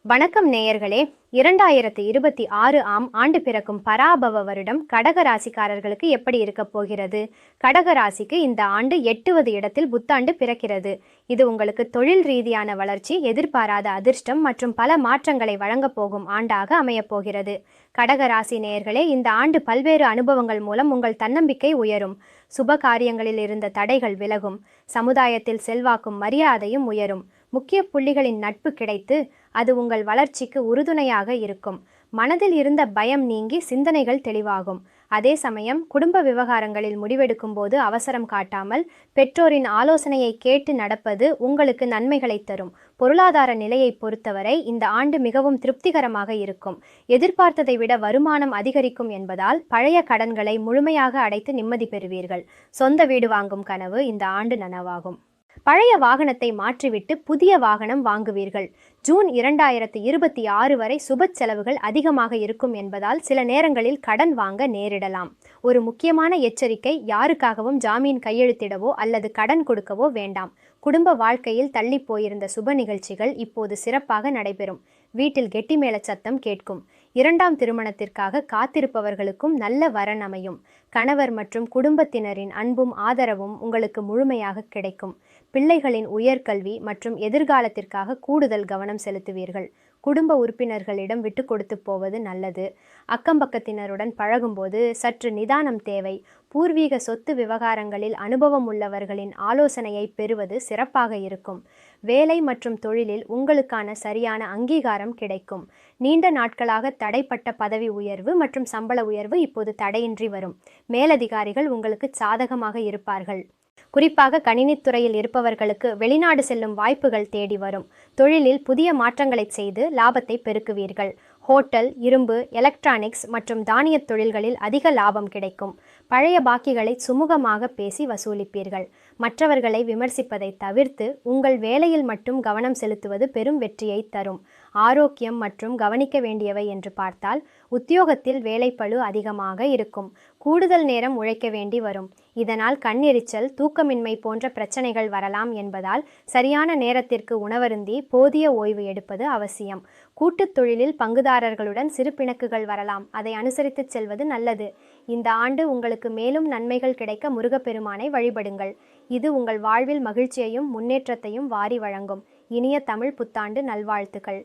வணக்கம் நேயர்களே. 2026 ஆம் ஆண்டு பிறக்கும் பராபவ வருடம் கடக ராசிக்காரர்களுக்கு எப்படி இருக்கப் போகிறது? கடக ராசிக்கு இந்த ஆண்டு 8வது இடத்தில் புத்தாண்டு பிறக்கிறது. இது உங்களுக்கு தொழில் ரீதியான வளர்ச்சி, எதிர்பாராத அதிர்ஷ்டம் மற்றும் பல மாற்றங்களை வழங்கப் போகும் ஆண்டாக அமையப் போகிறது. கடக ராசி நேயர்களே, இந்த ஆண்டு பல்வேறு அனுபவங்கள் மூலம் உங்கள் தன்னம்பிக்கை உயரும். சுப காரியங்களில் இருந்த தடைகள் விலகும். சமுதாயத்தில் செல்வாக்கும் மரியாதையும் உயரும். முக்கிய புள்ளிகளின் நட்பு கிடைத்து அது உங்கள் வளர்ச்சிக்கு உறுதுணையாக இருக்கும். மனதில் இருந்த பயம் நீங்கி சிந்தனைகள் தெளிவாகும். அதே சமயம் குடும்ப விவகாரங்களில் முடிவெடுக்கும் போது அவசரம் காட்டாமல் பெற்றோரின் ஆலோசனையை கேட்டு நடப்பது உங்களுக்கு நன்மைகளை தரும். பொருளாதார நிலையை பொறுத்தவரை இந்த ஆண்டு மிகவும் திருப்திகரமாக இருக்கும். எதிர்பார்த்ததை விட வருமானம் அதிகரிக்கும் என்பதால் பழைய கடன்களை முழுமையாக அடைத்து நிம்மதி பெறுவீர்கள். சொந்த வீடு வாங்கும் கனவு இந்த ஆண்டு நனவாகும். பழைய வாகனத்தை மாற்றிவிட்டு புதிய வாகனம் வாங்குவீர்கள். ஜூன் 2026 வரை சுப செலவுகள் அதிகமாக இருக்கும் என்பதால் சில நேரங்களில் கடன் வாங்க நேரிடலாம். ஒரு முக்கியமான எச்சரிக்கை: யாருக்காகவும் ஜாமீன் கையெழுத்திடவோ அல்லது கடன் கொடுக்கவோ வேண்டாம். குடும்ப வாழ்க்கையில் தள்ளி போயிருந்த சுப நிகழ்ச்சிகள் இப்போது சிறப்பாக நடைபெறும். வீட்டில் கெட்டிமேள சத்தம் கேட்கும். இரண்டாம் திருமணத்திற்காக காத்திருப்பவர்களுக்கும் நல்ல வரன் அமையும். கணவர் மற்றும் குடும்பத்தினரின் அன்பும் ஆதரவும் உங்களுக்கு முழுமையாக கிடைக்கும். பிள்ளைகளின் உயர்கல்வி மற்றும் எதிர்காலத்திற்காக கூடுதல் கவனம் செலுத்துவீர்கள். குடும்ப உறுப்பினர்களிடம் விட்டு கொடுத்து போவது நல்லது. அக்கம்பக்கத்தினருடன் பழகும்போது சற்று நிதானம் தேவை. பூர்வீக சொத்து விவகாரங்களில் அனுபவம் உள்ளவர்களின் ஆலோசனையை பெறுவது சிறப்பாக இருக்கும். வேலை மற்றும் தொழிலில் உங்களுக்கான சரியான அங்கீகாரம் கிடைக்கும். நீண்ட நாட்களாக தடைப்பட்ட பதவி உயர்வு மற்றும் சம்பள உயர்வு இப்போது தடையின்றி வரும். மேலதிகாரிகள் உங்களுக்கு சாதகமாக இருப்பார்கள். குறிப்பாக கணினித்துறையில் இருப்பவர்களுக்கு வெளிநாடு செல்லும் வாய்ப்புகள் தேடி வரும். தொழிலில் புதிய மாற்றங்களை செய்து லாபத்தை பெருக்குவீர்கள். ஹோட்டல், இரும்பு, எலக்ட்ரானிக்ஸ் மற்றும் தானியத் தொழில்களில் அதிக லாபம் கிடைக்கும். பழைய பாக்கிகளை சுமூகமாக பேசி வசூலிப்பீர்கள். மற்றவர்களை விமர்சிப்பதை தவிர்த்து உங்கள் வேலையில் மட்டும் கவனம் செலுத்துவது பெரும் வெற்றியை தரும். ஆரோக்கியம் மற்றும் கவனிக்க வேண்டியவை என்று பார்த்தால், உத்தியோகத்தில் வேலைப்பளு அதிகமாக இருக்கும். கூடுதல் நேரம் உழைக்க வேண்டி வரும். இதனால் கண்ணெரிச்சல், தூக்கமின்மை போன்ற பிரச்சனைகள் வரலாம் என்பதால் சரியான நேரத்திற்கு உணவருந்தி போதிய ஓய்வு எடுப்பது அவசியம். கூட்டுத் தொழிலில் பங்குதாரர்களுடன் சிறு பிணக்குகள் வரலாம். அதை அனுசரித்து செல்வது நல்லது. இந்த ஆண்டு உங்களுக்கு மேலும் நன்மைகள் கிடைக்க முருகப்பெருமானை வழிபடுங்கள். இது உங்கள் வாழ்வில் மகிழ்ச்சியையும் முன்னேற்றத்தையும் வாரி வழங்கும். இனிய தமிழ் புத்தாண்டு நல்வாழ்த்துக்கள்.